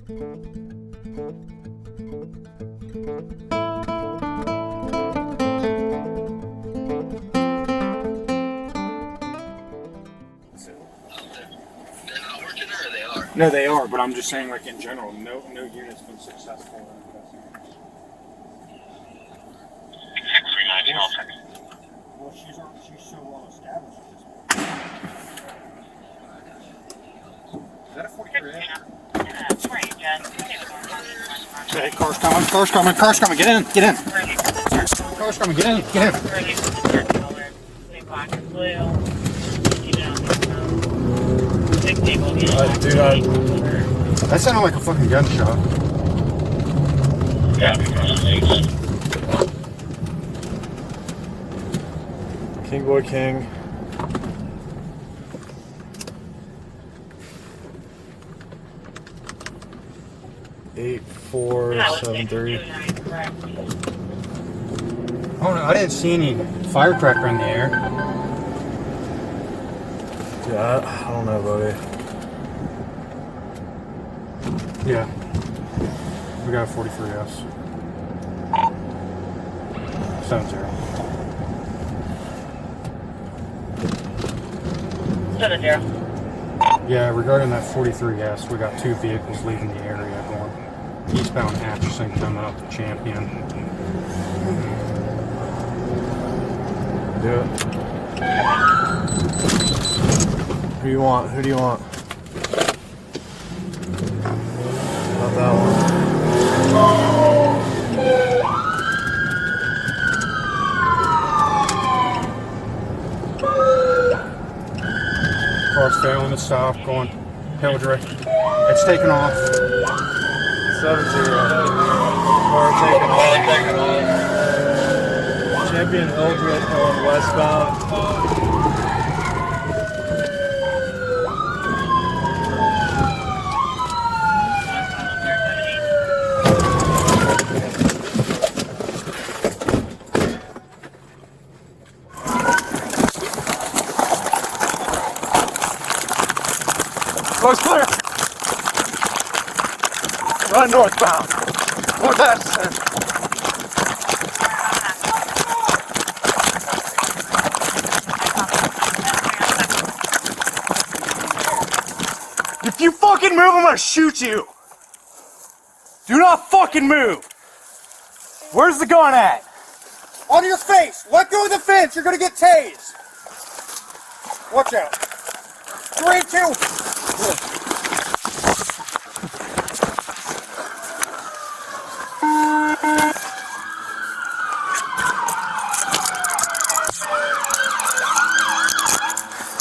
No, they are, but I'm just saying, like, in general, no unit's been successful in investigation. Well, she's so well established at this point. Is that a 43? Hey, car's coming, get in. Car's coming, get in. Dude, that sounded like a fucking gunshot. King boy king. Eight, 4, 7, 3. Oh no, I didn't see any firecracker in the air. Yeah, I don't know, buddy. Yeah. We got a 43S. 7-0. 7-0. Yeah, regarding that 43S, we got 2 vehicles leaving the area going eastbound Atchison coming up to Champion. Do it. Who do you want? Not that one. Car's failing to stop, going Hildreth. It's taking off. 7-0. Car taking off. Champion Hildreth going westbound. Car's clear! Run northbound. North Atchison. If you fucking move, I'm gonna shoot you! Do not fucking move! Where's the gun at? On your face! Let go of the fence! You're gonna get tased! Watch out! 3, 2...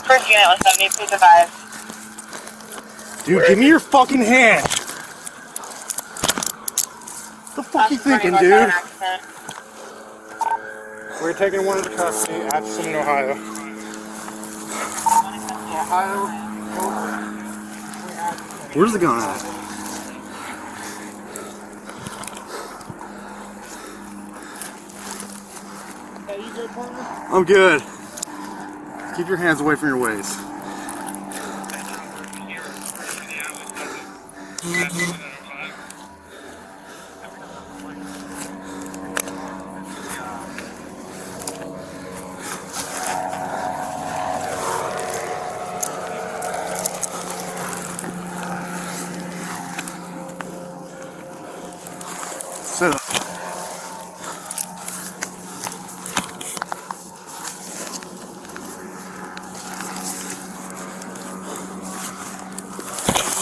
First unit was 72 to 5. Dude, give me your fucking hand! What the fuck you thinking, dude? We're taking one into custody, Atchison, Ohio. Where's the gun at? Hey, you good, partner? I'm good. Keep your hands away from your waist. Sit up.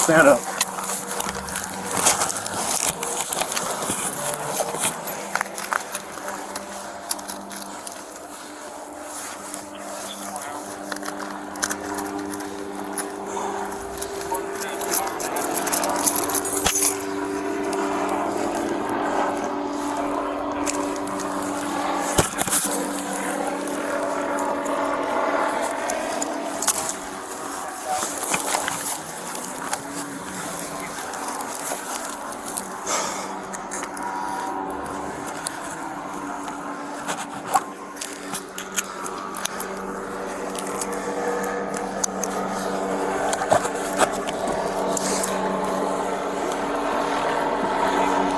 Stand up.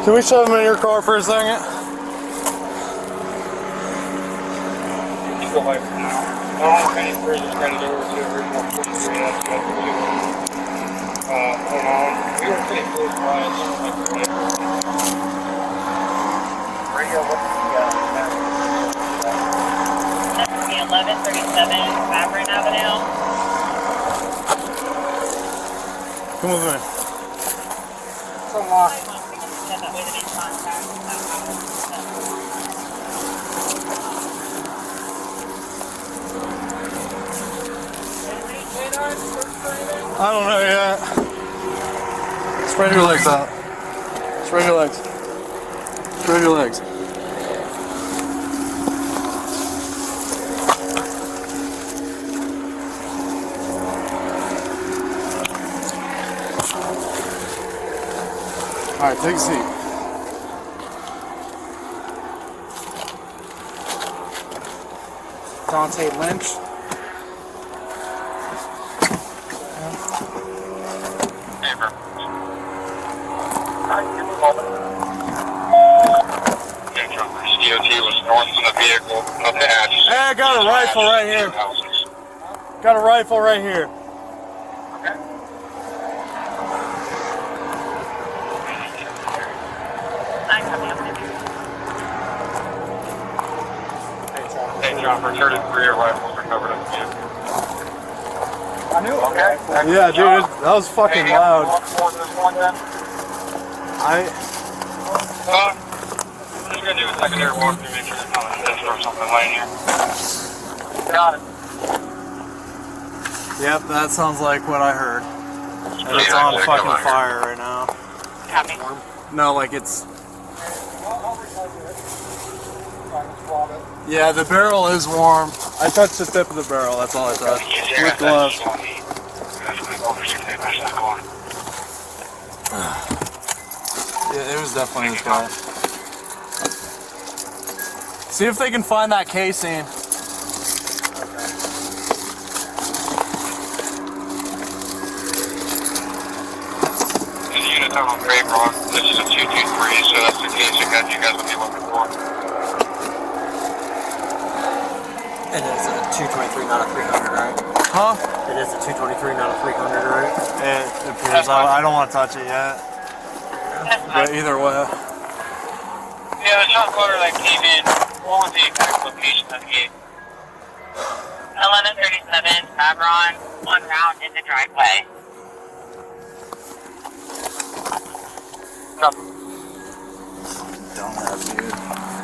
Can we shove him in your car for a second? Go away for now. Oh, any bridges headed over to original 43. That's good. Hold on. We were pretty close by. It sounded like we were radio, what do you got? That's the 1137 Fabrin Avenue. Come with me. So long. That way to be contact. I don't know yet. Spread your legs out. Spread your legs. Spread your legs. All right, take a seat. Dante Lynch. DOT was north of the vehicle, up the hatch. Hey, I got a rifle right here. Got a rifle right here. Okay. Hey, John, return to the rear rifles recovered at the vehicle. I knew it. Okay. Yeah, dude, that was fucking loud. I'm just gonna do a secondary walkthrough, make sure there's not a fish or something laying here. Got it. Yep, that sounds like what I heard. And it's on fucking fire right now. Copy. No, like it's... Yeah, the barrel is warm. I touched the tip of the barrel, that's all I touched. With gloves. Yeah, it was definitely his guy. See if they can find that casing. The unit on Grave Rock, this is a 223, so that's the case you guys will be looking for. It is a 223, not a 300, right? Huh? It is a 223, not a 300, right? It appears. I don't want to touch it yet. But either way. Yeah, the shot caller that came in, what was the exact location of the gate? 1137 Fabron, en route in the driveway. Dumbass, dude.